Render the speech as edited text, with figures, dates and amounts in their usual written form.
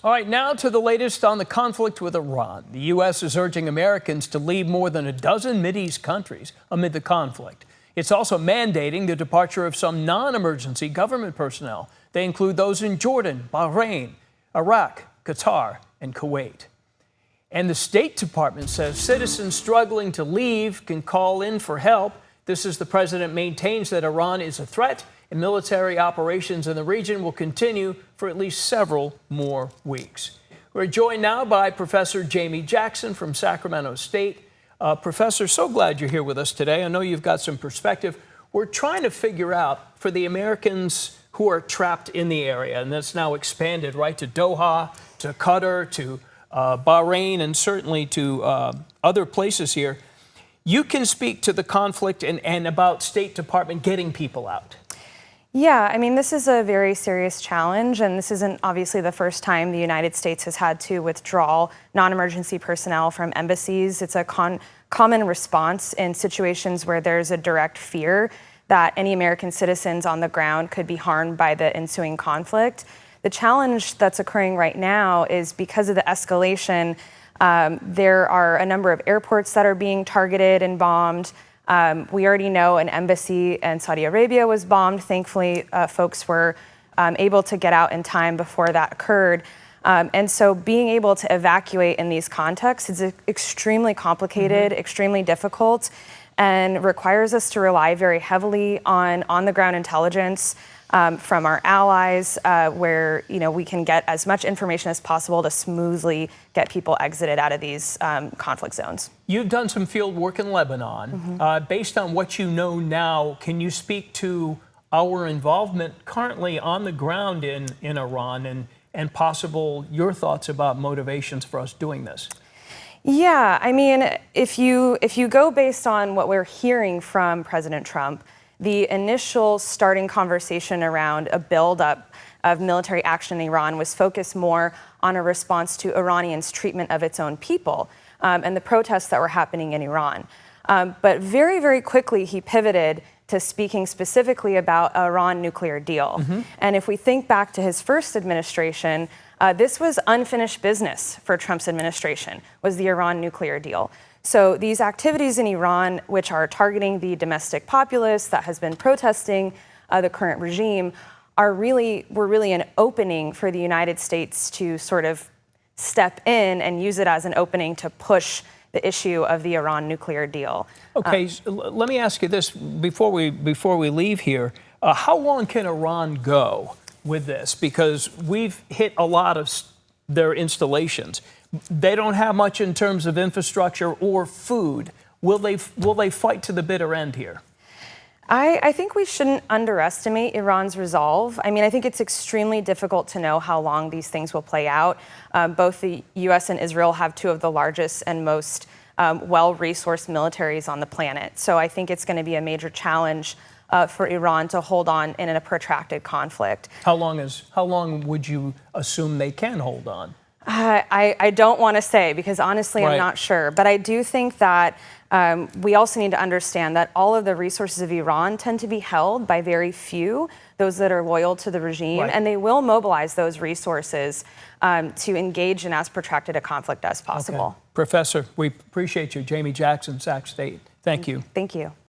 All right, now to the latest on the conflict with Iran. The U.S. is urging Americans to leave more than a dozen Mideast countries amid the conflict. It's also mandating the departure of some non-emergency government personnel. They include those in Jordan, Bahrain, Iraq, Qatar, and Kuwait. And the State Department says citizens struggling to leave can call in for help. This as the president maintains that Iran is a threat and military operations in the region will continue for at least several more weeks. We're joined now by Professor Jaime Jackson from Sacramento State. Professor, so glad you're here with us today. I know you've got some perspective. We're trying to figure out for the Americans who are trapped in the area, and that's now expanded right to Doha, to Qatar, to Bahrain, and certainly to other places here. You can speak to the conflict and about State Department getting people out. Yeah, I mean, this is a very serious challenge, and this isn't obviously the first time the United States has had to withdraw non-emergency personnel from embassies. It's a common response in situations where there's a direct fear that any American citizens on the ground could be harmed by the ensuing conflict. The challenge that's occurring right now is because of the escalation, there are a number of airports that are being targeted and bombed. We already know an embassy in Saudi Arabia was bombed. Thankfully, folks were able to get out in time before that occurred. And so being able to evacuate in these contexts is extremely complicated, extremely difficult, and requires us to rely very heavily on on-the-ground intelligence from our allies, where we can get as much information as possible to smoothly get people exited out of these conflict zones. You've done some field work in Lebanon. Based on what you know now, can you speak to our involvement currently on the ground in Iran and possible your thoughts about motivations for us doing this? Yeah, I mean, if you go based on what we're hearing from President Trump, the initial starting conversation around a buildup of military action in Iran was focused more on a response to Iranians' treatment of its own people and the protests that were happening in Iran. But very, very quickly, he pivoted to speaking specifically about an Iran nuclear deal. And if we think back to his first administration, this was unfinished business for Trump's administration, was the Iran nuclear deal. So these activities in Iran, which are targeting the domestic populace that has been protesting the current regime, were really an opening for the United States to sort of step in and use it as an opening to push the issue of the Iran nuclear deal. Okay, let me ask you this before we leave here. How long can Iran go with this? Because we've hit a lot of their installations. They don't have much in terms of infrastructure or food. Will they fight to the bitter end here? I think we shouldn't underestimate Iran's resolve. I mean, I think it's extremely difficult to know how long these things will play out. Both the U.S. and Israel have two of the largest and most well-resourced militaries on the planet. So I think it's going to be a major challenge for Iran to hold on in a protracted conflict. How long would you assume they can hold on? I don't want to say, because honestly, I'm not sure. But I do think that we also need to understand that all of the resources of Iran tend to be held by very few, those that are loyal to the regime, and they will mobilize those resources to engage in as protracted a conflict as possible. Okay. Professor, we appreciate you. Jaime Jackson, Sac State. Thank you. Thank you.